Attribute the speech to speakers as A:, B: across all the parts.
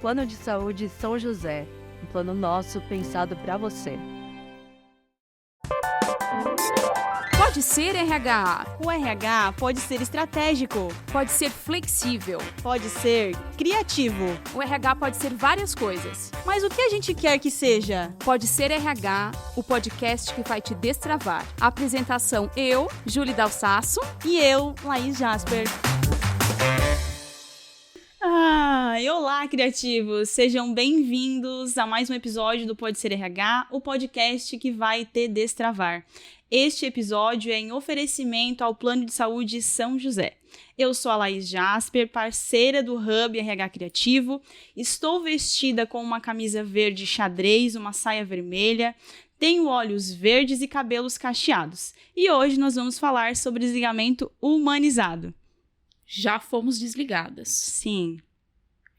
A: Plano de Saúde São José, um plano nosso pensado para você.
B: Pode ser RH.
C: O RH pode ser estratégico,
B: Pode ser flexível.
C: pode ser criativo.
B: O RH pode ser várias coisas.
C: Mas o que a gente quer que seja?
B: Pode ser RH, o podcast que vai te destravar. Apresentação eu, Júlia Dalsasso.
C: E eu, Laís Jasper. Olá, criativos! Sejam bem-vindos a mais um episódio do Pode Ser RH, o podcast que vai te destravar. Este episódio é em oferecimento ao Plano de Saúde São José. Eu sou a Laís Jasper, parceira do Hub RH Criativo. Estou vestida com uma camisa verde xadrez, uma saia vermelha, tenho olhos verdes e cabelos cacheados. E hoje nós vamos falar sobre desligamento humanizado.
B: Já fomos desligadas.
C: Sim.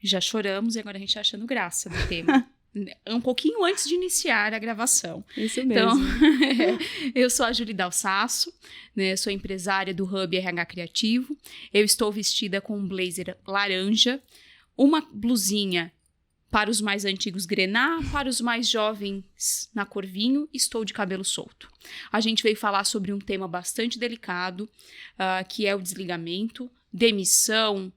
B: Já choramos e agora a gente tá achando graça do tema. Um pouquinho antes de iniciar a gravação.
C: Isso mesmo.
B: Então, eu sou a Júlia Dalsasso, né? Sou empresária do Hub RH Criativo. Eu estou vestida com um blazer laranja, uma blusinha para os mais antigos grená, para os mais jovens na cor vinho, estou de cabelo solto. A gente veio falar sobre um tema bastante delicado, que é o desligamento, demissão.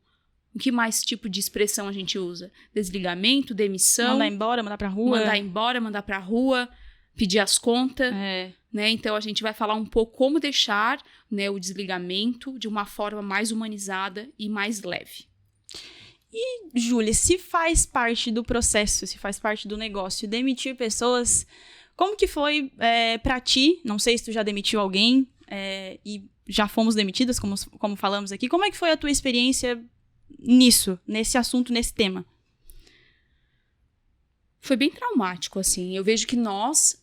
B: O que mais tipo de expressão a gente usa? Desligamento, demissão.
C: Mandar embora, mandar pra rua.
B: Mandar embora, mandar pra rua, pedir as contas. Né? Então, a gente vai falar um pouco como deixar, né, o desligamento de uma forma mais humanizada e mais leve.
C: E, Júlia, se faz parte do processo, se faz parte do negócio demitir pessoas, como que foi pra ti? Não sei se tu já demitiu alguém e já fomos demitidas, como falamos aqui. Como é que foi a tua experiência nisso, nesse assunto, nesse tema?
B: Foi bem traumático, assim. Eu vejo que nós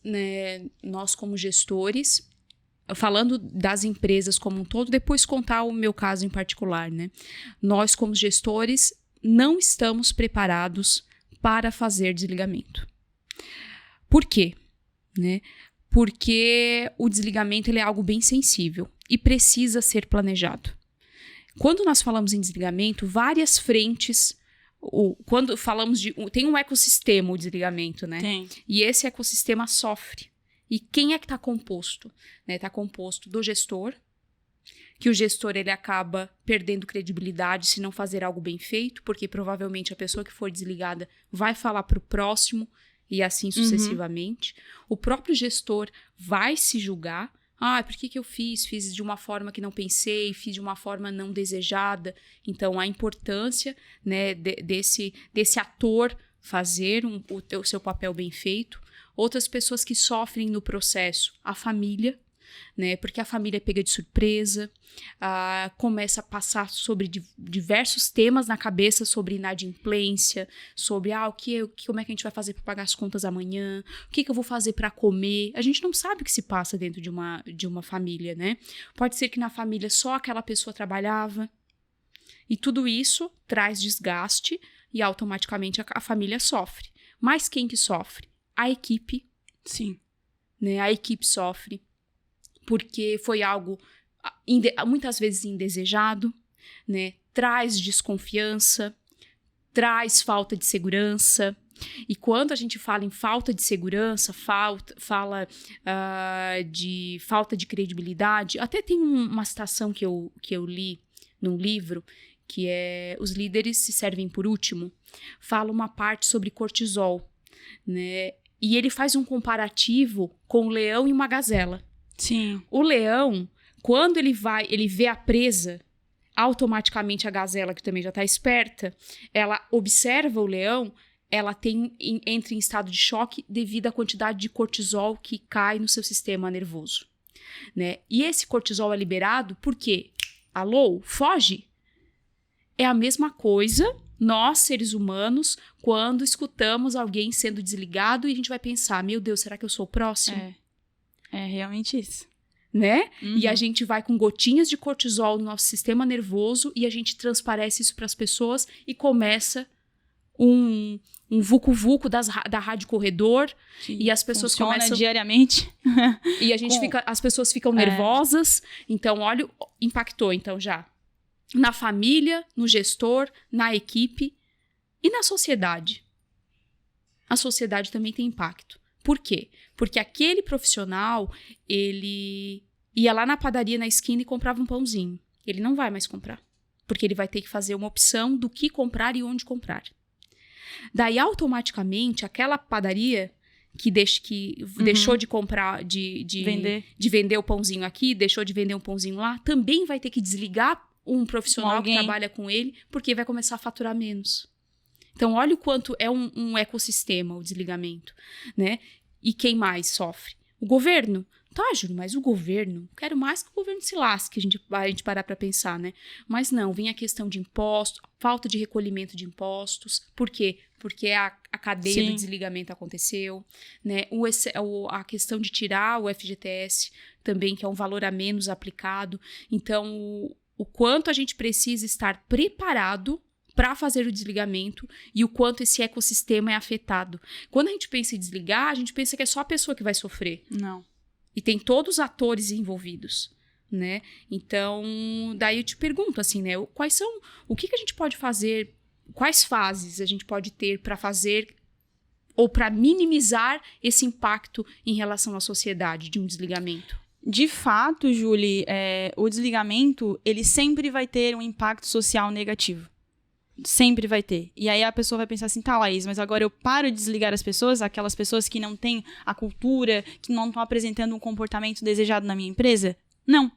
B: como gestores, falando das empresas como um todo, depois contar o meu caso em particular, né? Nós, como gestores, não estamos preparados para fazer desligamento. Por quê? Né? Porque o desligamento ele é algo bem sensível e precisa ser planejado. Quando nós falamos em desligamento, várias frentes, quando falamos tem um ecossistema o desligamento, né?
C: Tem.
B: E esse ecossistema sofre. E quem é que está composto? Está composto do gestor, que o gestor ele acaba perdendo credibilidade se não fazer algo bem feito, porque provavelmente a pessoa que for desligada vai falar para o próximo e assim sucessivamente. O próprio gestor vai se julgar. Por que eu fiz? Fiz de uma forma que não pensei, fiz de uma forma não desejada. Então, a importância, né, desse ator fazer o seu papel bem feito. Outras pessoas que sofrem no processo, a família, né, porque a família é pega de surpresa, começa a passar sobre diversos temas na cabeça sobre inadimplência, sobre como é que a gente vai fazer para pagar as contas amanhã, o que eu vou fazer para comer. A gente não sabe o que se passa dentro de uma família, né? Pode ser que na família só aquela pessoa trabalhava e tudo isso traz desgaste e automaticamente a família sofre. Mas quem que sofre? A equipe.
C: Sim.
B: Né? A equipe sofre porque foi algo muitas vezes indesejado, né? Traz desconfiança, traz falta de segurança. E quando a gente fala em falta de segurança, fala de falta de credibilidade, até tem uma citação que eu li num livro, que é Os Líderes se Servem por Último, fala uma parte sobre cortisol, né? E ele faz um comparativo com um leão e uma gazela.
C: Sim.
B: O leão, quando ele vê a presa, automaticamente a gazela, que também já está esperta, ela observa o leão, ela entra em estado de choque devido à quantidade de cortisol que cai no seu sistema nervoso. Né? E esse cortisol é liberado por quê? Alô? Foge? É a mesma coisa, nós, seres humanos, quando escutamos alguém sendo desligado e a gente vai pensar, meu Deus, será que eu sou o próximo?
C: É realmente isso.
B: Né? E a gente vai com gotinhas de cortisol no nosso sistema nervoso e a gente transparece isso para as pessoas e começa um vucu-vucu da rádio corredor. Sim, e as pessoas começam
C: diariamente.
B: E a gente as pessoas ficam nervosas. Então, olha, impactou então já na família, no gestor, na equipe E na sociedade? A sociedade também tem impacto. Por quê? Porque aquele profissional, ele ia lá na padaria na esquina e comprava um pãozinho. Ele não vai mais comprar, porque ele vai ter que fazer uma opção do que comprar e onde comprar. Daí, automaticamente, aquela padaria que deixou de comprar, de vender o pãozinho aqui, deixou de vender um pãozinho lá, também vai ter que desligar um profissional que trabalha com ele, porque vai começar a faturar menos. Então, olha o quanto é um ecossistema o desligamento, né? E quem mais sofre? O governo. Tá, Júlio, mas o governo, quero mais que o governo se lasque, a gente parar para pensar, né? Mas não, vem a questão de impostos, falta de recolhimento de impostos. Por quê? Porque a cadeia do desligamento aconteceu, né? A questão de tirar o FGTS também, que é um valor a menos aplicado. Então, o quanto a gente precisa estar preparado para fazer o desligamento e o quanto esse ecossistema é afetado. Quando a gente pensa em desligar, a gente pensa que é só a pessoa que vai sofrer.
C: Não.
B: E tem todos os atores envolvidos, né? Então, daí eu te pergunto, assim, né? O que a gente pode fazer, quais fases a gente pode ter para fazer ou para minimizar esse impacto em relação à sociedade de um desligamento?
C: De fato, Julie, o desligamento, ele sempre vai ter um impacto social negativo. Sempre vai ter. E aí a pessoa vai pensar assim, tá, Laís, mas agora eu paro de desligar as pessoas, aquelas pessoas que não têm a cultura, que não estão apresentando um comportamento desejado na minha empresa? Não.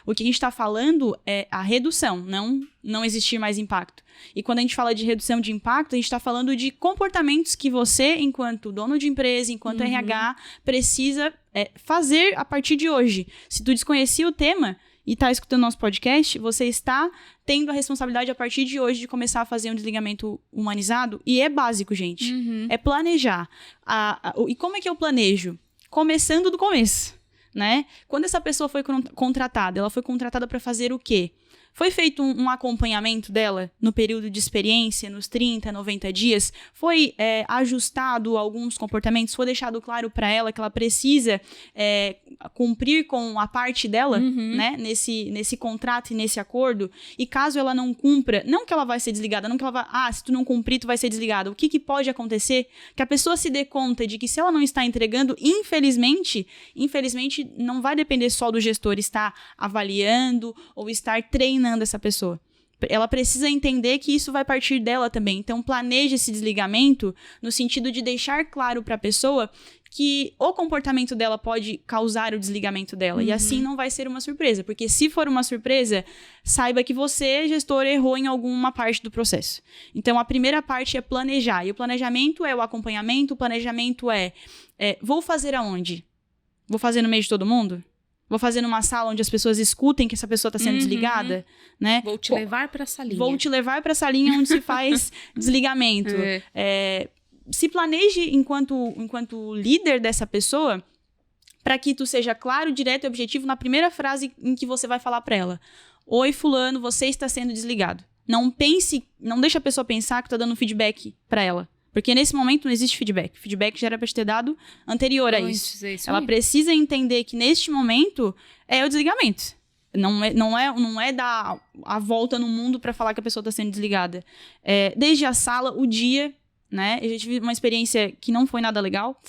C: O que a gente está falando é a redução, não existir mais impacto. E quando a gente fala de redução de impacto, a gente está falando de comportamentos que você, enquanto dono de empresa, enquanto RH, precisa fazer a partir de hoje. Se tu desconhecia o tema e está escutando nosso podcast, você está tendo a responsabilidade a partir de hoje de começar a fazer um desligamento humanizado. E é básico, gente. É planejar. E como é que eu planejo? Começando do começo, né? Quando essa pessoa foi contratada, ela foi contratada para fazer o quê? Foi feito um acompanhamento dela no período de experiência, nos 30, 90 dias? Foi ajustado alguns comportamentos? Foi deixado claro para ela que ela precisa cumprir com a parte dela, né? Nesse contrato e nesse acordo? E caso ela não cumpra, não que ela vai ser desligada, não que ela vai... se tu não cumprir, tu vai ser desligada. O que pode acontecer? Que a pessoa se dê conta de que se ela não está entregando, infelizmente, não vai depender só do gestor estar avaliando ou estar treinando essa pessoa. Ela precisa entender que isso vai partir dela também. Então, planeje esse desligamento no sentido de deixar claro para a pessoa que o comportamento dela pode causar o desligamento dela. E assim não vai ser uma surpresa. Porque se for uma surpresa, saiba que você, gestor, errou em alguma parte do processo. Então, a primeira parte é planejar. E o planejamento é o acompanhamento. O planejamento vou fazer aonde? Vou fazer no meio de todo mundo? Vou fazer numa sala onde as pessoas escutem que essa pessoa está sendo desligada, né?
B: Vou te levar para a salinha.
C: Vou te levar para a salinha onde se faz desligamento. Se planeje enquanto líder dessa pessoa para que tu seja claro, direto e objetivo na primeira frase em que você vai falar para ela. Oi, fulano, você está sendo desligado. Não deixa a pessoa pensar que tu tá dando feedback para ela. Porque nesse momento não existe feedback. Feedback já era para te ter dado anterior a isso. Ela precisa entender que neste momento é o desligamento. Não é dar a volta no mundo para falar que a pessoa está sendo desligada. Desde a sala, o dia, né? Eu já tive uma experiência que não foi nada legal.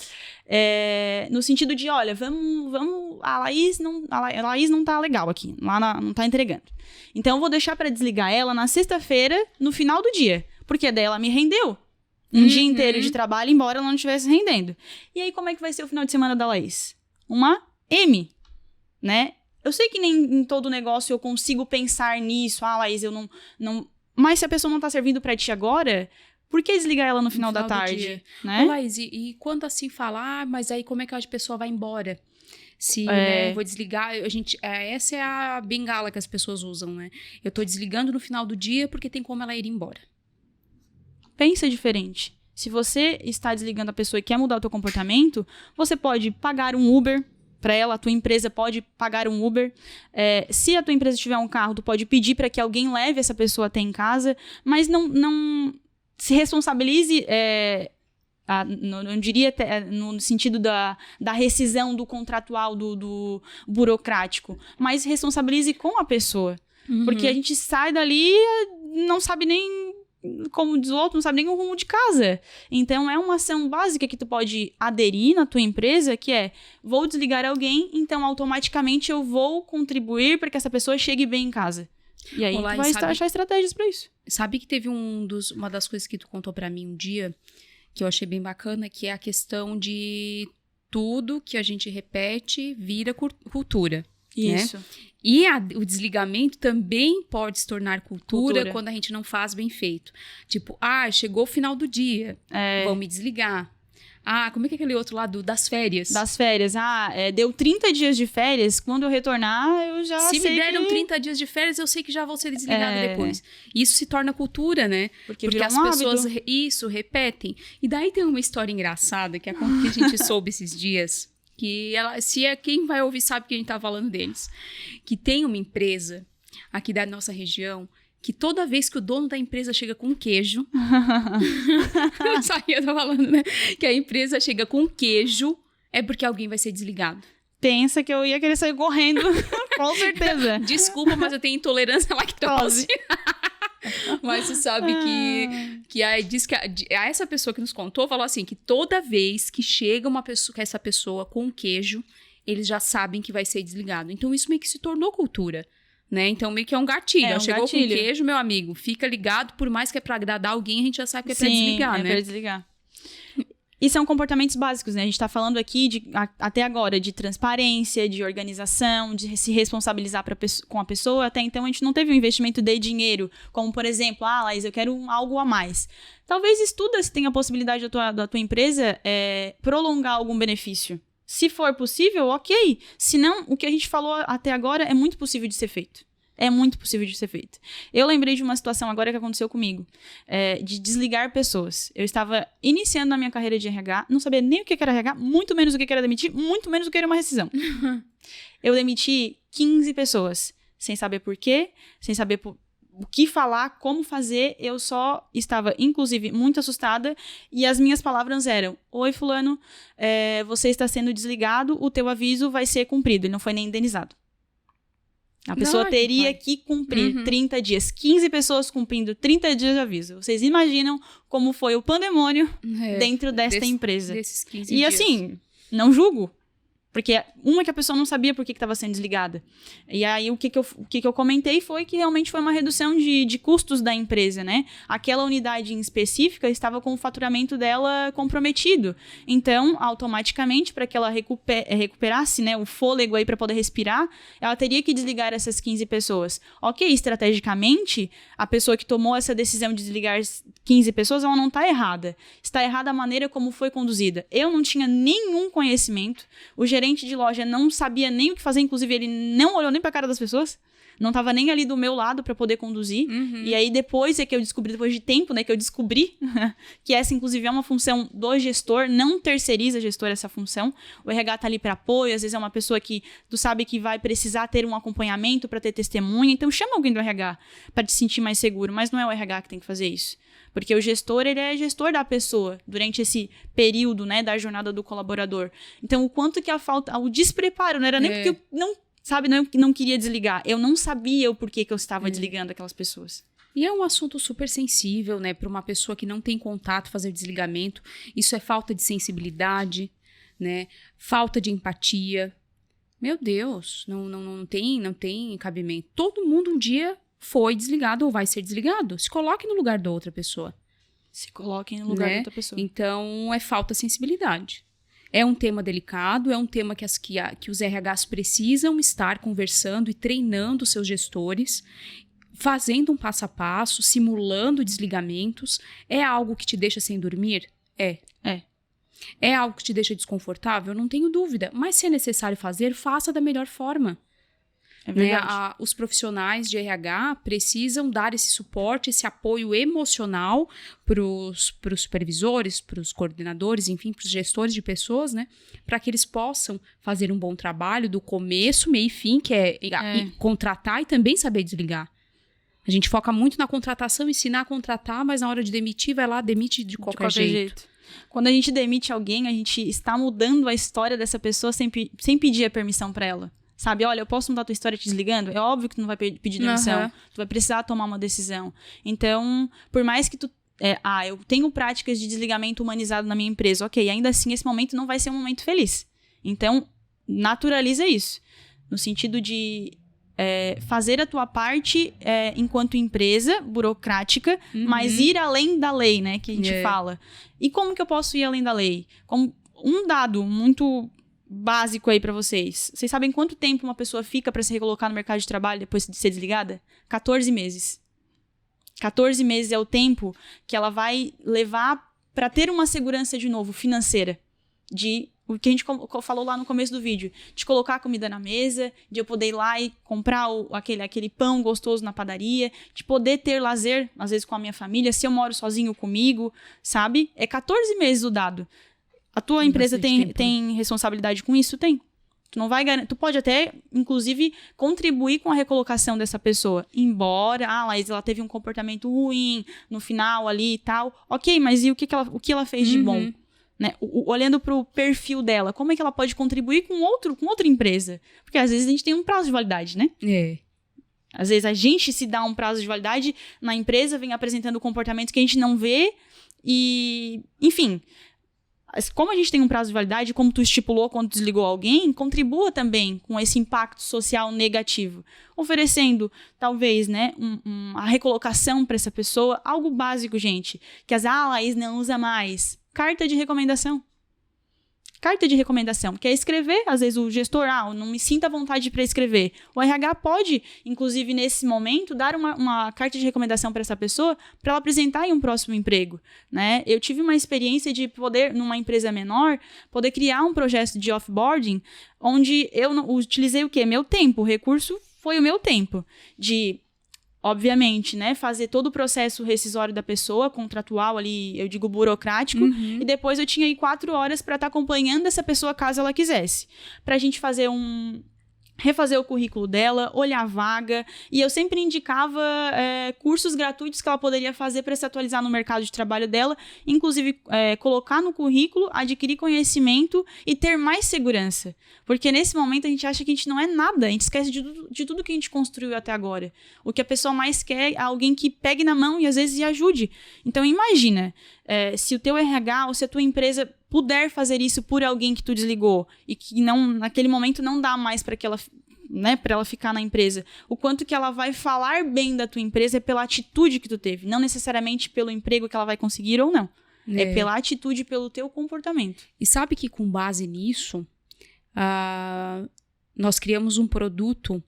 C: No sentido de, olha, vamos... A Laís não tá legal aqui. Não tá entregando. Então eu vou deixar para desligar ela na sexta-feira, no final do dia. Porque daí ela me rendeu. Um dia inteiro de trabalho, embora ela não estivesse rendendo. E aí, como é que vai ser o final de semana da Laís? Uma M, né? Eu sei que nem em todo negócio eu consigo pensar nisso. Laís, eu não... Mas se a pessoa não tá servindo pra ti agora, por que desligar ela no final da tarde? Né?
B: Ô, Laís, e quando assim falar, mas aí como é que a pessoa vai embora? Se vou desligar, essa é a bengala que as pessoas usam, né? Eu tô desligando no final do dia porque tem como ela ir embora.
C: Pensa diferente. Se você está desligando a pessoa e quer mudar o teu comportamento, você pode pagar um Uber para ela, a tua empresa pode pagar um Uber. Se a tua empresa tiver um carro, tu pode pedir para que alguém leve essa pessoa até em casa, mas não se responsabilize, não diria no sentido da rescisão do contratual, do burocrático, mas responsabilize com a pessoa. Porque a gente sai dali e não sabe nem como diz o outro, não sabe nem o rumo de casa. Então, é uma ação básica que tu pode aderir na tua empresa, que é, vou desligar alguém, então automaticamente eu vou contribuir para que essa pessoa chegue bem em casa. E aí,
B: Olá,
C: tu vai achar estratégias para isso.
B: Sabe que teve uma das coisas que tu contou pra mim um dia, que eu achei bem bacana, que é a questão de tudo que a gente repete vira cultura.
C: Isso.
B: Né? E o desligamento também pode se tornar cultura quando a gente não faz bem feito. Tipo, chegou o final do dia, vamos me desligar. Como é que é aquele outro lá das férias?
C: Das férias. Deu 30 dias de férias, quando eu retornar, eu já sei
B: Se me deram 30 dias de férias, eu sei que já vou ser desligada depois. Isso se torna cultura, né? Porque as pessoas repetem. E daí tem uma história engraçada que a gente soube esses dias, que quem vai ouvir sabe que a gente tá falando deles. Que tem uma empresa aqui da nossa região que toda vez que o dono da empresa chega com queijo... eu tô falando, né? Que a empresa chega com queijo, é porque alguém vai ser desligado.
C: Pensa que eu ia querer sair correndo, com certeza.
B: Desculpa, mas eu tenho intolerância à lactose. Mas você sabe que essa pessoa que nos contou falou assim, que toda vez que chega essa pessoa com queijo, eles já sabem que vai ser desligado. Então isso meio que se tornou cultura. Né? Então, meio que é um gatilho. Chegou com queijo, meu amigo, fica ligado, por mais que é pra agradar alguém, a gente já sabe que é pra desligar, né?
C: Pra desligar. E são comportamentos básicos, né? A gente tá falando aqui, até agora, de transparência, de organização, de se responsabilizar com a pessoa. Até então, a gente não teve um investimento de dinheiro, como, por exemplo, Laís, eu quero algo a mais. Talvez estuda se tem a possibilidade da tua empresa prolongar algum benefício. Se for possível, ok. Se não, o que a gente falou até agora é muito possível de ser feito. É muito possível de ser feito. Eu lembrei de uma situação agora que aconteceu comigo. De desligar pessoas. Eu estava iniciando a minha carreira de RH, não sabia nem o que era RH, muito menos o que era demitir, muito menos o que era uma rescisão. Eu demiti 15 pessoas. Sem saber por quê, sem saber o que falar, como fazer, eu só estava, inclusive, muito assustada, e as minhas palavras eram: oi, fulano, você está sendo desligado, o teu aviso vai ser cumprido, ele não foi nem indenizado. A pessoa teria que cumprir 30 dias, 15 pessoas cumprindo 30 dias de aviso. Vocês imaginam como foi o pandemônio dentro desta empresa.
B: Desses 15
C: e
B: dias.
C: Assim, não julgo. Porque que a pessoa não sabia por que estava sendo desligada. E aí, o que eu comentei foi que realmente foi uma redução de custos da empresa, né? Aquela unidade em específica estava com o faturamento dela comprometido. Então, automaticamente, para que ela recuperasse, né, o fôlego aí para poder respirar, ela teria que desligar essas 15 pessoas. Ok, estrategicamente, a pessoa que tomou essa decisão de desligar 15 pessoas, ela não está errada. Está errada a maneira como foi conduzida. Eu não tinha nenhum conhecimento. O gerente de loja não sabia nem o que fazer, inclusive ele não olhou nem pra cara das pessoas, não tava nem ali do meu lado pra poder conduzir, e aí depois de tempo, né, que eu descobri que essa inclusive é uma função do gestor, não terceiriza gestor essa função, o RH tá ali pra apoio, às vezes é uma pessoa que tu sabe que vai precisar ter um acompanhamento pra ter testemunha, então chama alguém do RH pra te sentir mais seguro, mas não é o RH que tem que fazer isso. Porque o gestor, ele é gestor da pessoa durante esse período, né, da jornada do colaborador. Então, o quanto que o despreparo, não era nem porque eu não queria desligar. Eu não sabia o porquê que eu estava desligando aquelas pessoas.
B: E é um assunto super sensível, né, para uma pessoa que não tem contato fazer desligamento. Isso é falta de sensibilidade, né, falta de empatia. Meu Deus, não tem cabimento. Todo mundo um dia foi desligado ou vai ser desligado. Se coloque no lugar da outra pessoa.
C: Se coloquem no lugar da outra pessoa.
B: Então, é falta de sensibilidade. É um tema delicado, é um tema que os RHs precisam estar conversando e treinando seus gestores, fazendo um passo a passo, simulando desligamentos. É algo que te deixa sem dormir? É. É algo que te deixa desconfortável? Não tenho dúvida. Mas se é necessário fazer, faça da melhor forma.
C: É verdade.
B: Os profissionais de RH precisam dar esse suporte, esse apoio emocional para os supervisores, para os coordenadores, enfim, para os gestores de pessoas, né? Para que eles possam fazer um bom trabalho do começo, meio e fim, que é contratar e também saber desligar. A gente foca muito na contratação, ensinar a contratar, mas na hora de demitir, vai lá, demite de qualquer jeito.
C: Quando a gente demite alguém, a gente está mudando a história dessa pessoa sem pedir a permissão para ela. Sabe, olha, eu posso mudar a tua história te desligando? É óbvio que tu não vai pedir demissão. Tu vai precisar tomar uma decisão. Então, por mais que tu... eu tenho práticas de desligamento humanizado na minha empresa. Ok, ainda assim, esse momento não vai ser um momento feliz. Então, naturaliza isso. No sentido de fazer a tua parte enquanto empresa burocrática, mas ir além da lei, né? Que a gente fala. E como que eu posso ir além da lei? Como um dado muito... básico aí pra vocês. Vocês sabem quanto tempo uma pessoa fica pra se recolocar no mercado de trabalho depois de ser desligada? 14 meses. 14 meses é o tempo que ela vai levar pra ter uma segurança de novo, financeira. De o que a gente falou lá no começo do vídeo. De colocar comida na mesa, de eu poder ir lá e comprar aquele pão gostoso na padaria, de poder ter lazer, às vezes com a minha família, se eu moro sozinho comigo, sabe? É 14 meses o dado. A tua empresa tem responsabilidade com isso? Tem. Tu não vai tu pode até, inclusive, contribuir com a recolocação dessa pessoa. Embora, Laís, ela teve um comportamento ruim no final ali e tal. Ok, mas e o que ela fez de bom? Né? Olhando pro perfil dela, como é que ela pode contribuir com outra empresa? Porque às vezes a gente tem um prazo de validade, né? Às vezes a gente se dá um prazo de validade, na empresa vem apresentando comportamentos que a gente não vê e... Enfim... Como a gente tem um prazo de validade, como tu estipulou quando desligou alguém, contribua também com esse impacto social negativo. Oferecendo, talvez, né, a recolocação para essa pessoa, algo básico, gente, que a Laís não usa mais. Carta de recomendação. Carta de recomendação, que é escrever, às vezes o gestor, não me sinta à vontade para escrever. O RH pode, inclusive nesse momento, dar uma carta de recomendação para essa pessoa para ela apresentar em um próximo emprego, né? Eu tive uma experiência de poder, numa empresa menor, poder criar um projeto de offboarding, onde eu utilizei o quê? Meu tempo, o recurso foi o meu tempo, de... Obviamente, né, fazer todo o processo rescisório da pessoa, contratual ali, eu digo burocrático, e depois eu tinha aí 4 horas para estar acompanhando essa pessoa caso ela quisesse. Pra gente fazer refazer o currículo dela, olhar a vaga, e eu sempre indicava cursos gratuitos que ela poderia fazer para se atualizar no mercado de trabalho dela, inclusive colocar no currículo, adquirir conhecimento e ter mais segurança. Porque nesse momento a gente acha que a gente não é nada, a gente esquece de tudo que a gente construiu até agora. O que a pessoa mais quer é alguém que pegue na mão e às vezes ajude. Então imagina, se o teu RH ou se a tua empresa puder fazer isso por alguém que tu desligou e que não, naquele momento não dá mais para que ela, né, para ela ficar na empresa, o quanto que ela vai falar bem da tua empresa é pela atitude que tu teve, não necessariamente pelo emprego que ela vai conseguir ou não. É pela atitude, pelo teu comportamento.
B: E sabe que com base nisso, nós criamos um produto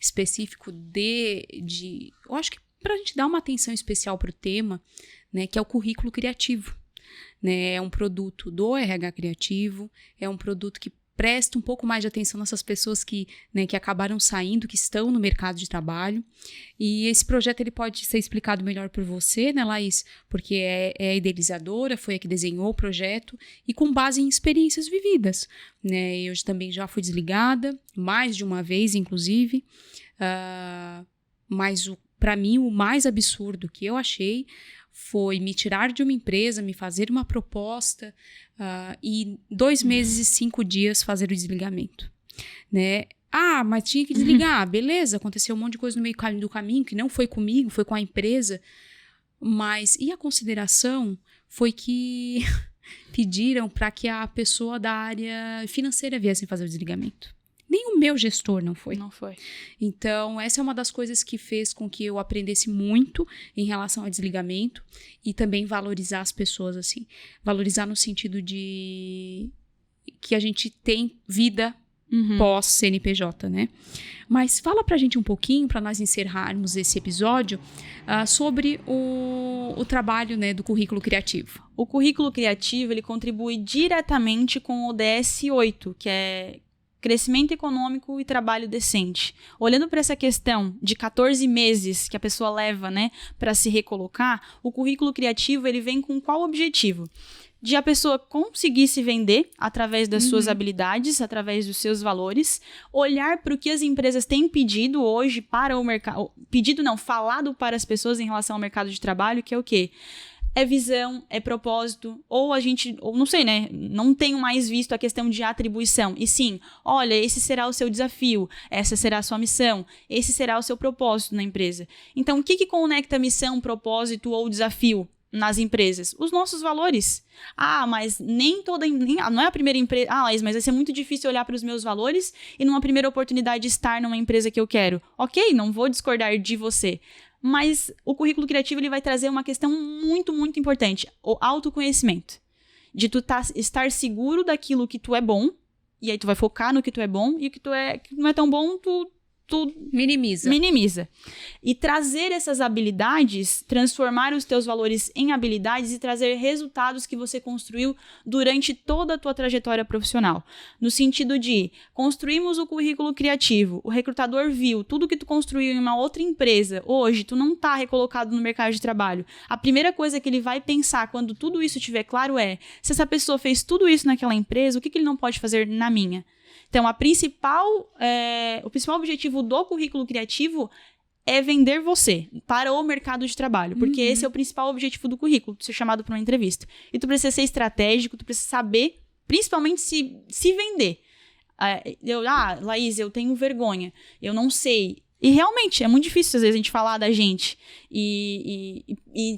B: específico eu acho que para a gente dar uma atenção especial para o tema, né, que é o currículo criativo. Né, é um produto do RH Criativo, é um produto que presta um pouco mais de atenção nessas pessoas que acabaram saindo, que estão no mercado de trabalho. E esse projeto ele pode ser explicado melhor por você, né, Laís? Porque é a idealizadora, foi a que desenhou o projeto e com base em experiências vividas. Né? Eu também já fui desligada, mais de uma vez, inclusive. Mas para mim, o mais absurdo que eu achei foi me tirar de uma empresa, me fazer uma proposta e 2 meses e 5 dias fazer o desligamento, né? Mas tinha que desligar, beleza, aconteceu um monte de coisa no meio do caminho, que não foi comigo, foi com a empresa, mas e a consideração foi que pediram para que a pessoa da área financeira viesse fazer o desligamento. Nem o meu gestor não foi.
C: Não foi.
B: Então, essa é uma das coisas que fez com que eu aprendesse muito em relação ao desligamento e também valorizar as pessoas, assim. Valorizar no sentido de que a gente tem vida pós-CNPJ, né? Mas fala pra gente um pouquinho, para nós encerrarmos esse episódio, sobre o trabalho, né, do currículo criativo.
C: O currículo criativo, ele contribui diretamente com o DS8, que é crescimento econômico e trabalho decente. Olhando para essa questão de 14 meses que a pessoa leva, né, para se recolocar, o currículo criativo ele vem com qual objetivo? De a pessoa conseguir se vender através das suas habilidades, através dos seus valores, olhar para o que as empresas têm pedido hoje para o mercado, falado para as pessoas em relação ao mercado de trabalho, que é o quê? É visão, é propósito, ou não sei, né? Não tenho mais visto a questão de atribuição. E sim, olha, esse será o seu desafio, essa será a sua missão, esse será o seu propósito na empresa. Então, o que conecta missão, propósito ou desafio nas empresas? Os nossos valores. Mas não é a primeira empresa. Laís, mas vai ser muito difícil olhar para os meus valores e numa primeira oportunidade estar numa empresa que eu quero. Ok, não vou discordar de você. Mas o currículo criativo ele vai trazer uma questão muito, muito importante. O autoconhecimento. De tu estar seguro daquilo que tu é bom. E aí tu vai focar no que tu é bom. E o que não é tão bom, tu minimiza. E trazer essas habilidades, transformar os teus valores em habilidades e trazer resultados que você construiu durante toda a tua trajetória profissional. No sentido de, construímos o currículo criativo, o recrutador viu tudo que tu construiu em uma outra empresa, hoje tu não está recolocado no mercado de trabalho. A primeira coisa que ele vai pensar quando tudo isso estiver claro é, se essa pessoa fez tudo isso naquela empresa, o que ele não pode fazer na minha? Então, o principal objetivo do currículo criativo é vender você para o mercado de trabalho. Porque esse é o principal objetivo do currículo, ser chamado para uma entrevista. E tu precisa ser estratégico, tu precisa saber, principalmente, se vender. Laís, eu tenho vergonha, eu não sei. E realmente, é muito difícil às vezes a gente falar da gente. E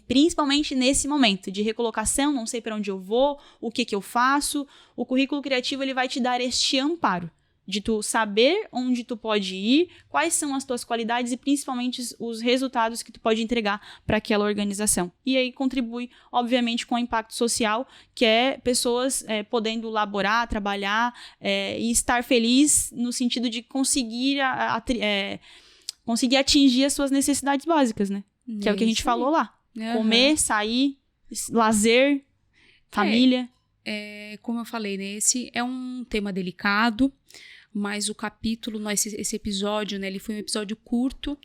C: principalmente nesse momento de recolocação, não sei para onde eu vou, o que eu faço. O currículo criativo ele vai te dar este amparo de tu saber onde tu pode ir, quais são as tuas qualidades e principalmente os resultados que tu pode entregar para aquela organização. E aí contribui, obviamente, com o impacto social, que é pessoas podendo laborar, trabalhar e estar feliz no sentido de conseguir atingir as suas necessidades básicas, né? Que é o que a gente falou lá. Comer, sair, lazer, família.
B: Como eu falei, né? Esse é um tema delicado, mas o capítulo, esse episódio, né? Ele foi um episódio curto,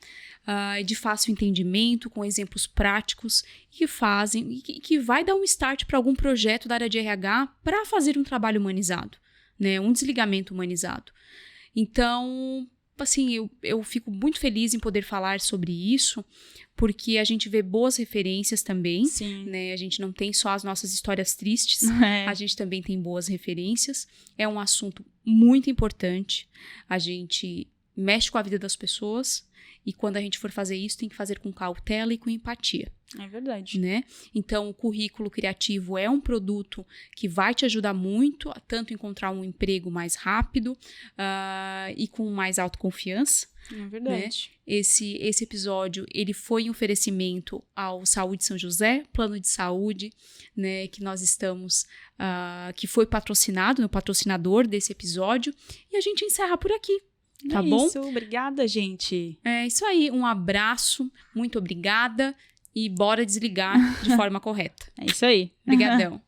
B: de fácil entendimento, com exemplos práticos que vai dar um start para algum projeto da área de RH para fazer um trabalho humanizado, né? Um desligamento humanizado. Então, assim, eu fico muito feliz em poder falar sobre isso, porque a gente vê boas referências também, né? A gente não tem só as nossas histórias tristes, a gente também tem boas referências. É um assunto muito importante, a gente mexe com a vida das pessoas e quando a gente for fazer isso, tem que fazer com cautela e com empatia.
C: É verdade.
B: Né? Então, o currículo criativo é um produto que vai te ajudar muito a tanto encontrar um emprego mais rápido e com mais autoconfiança.
C: É verdade.
B: Né? Esse episódio, ele foi um oferecimento ao Saúde São José, plano de saúde, né, que nós estamos, que foi patrocinado, o patrocinador desse episódio, e a gente encerra por aqui. Tá bom?
C: Isso, obrigada, gente.
B: É isso aí, um abraço, muito obrigada e bora desligar de forma correta.
C: É isso aí.
B: Obrigadão.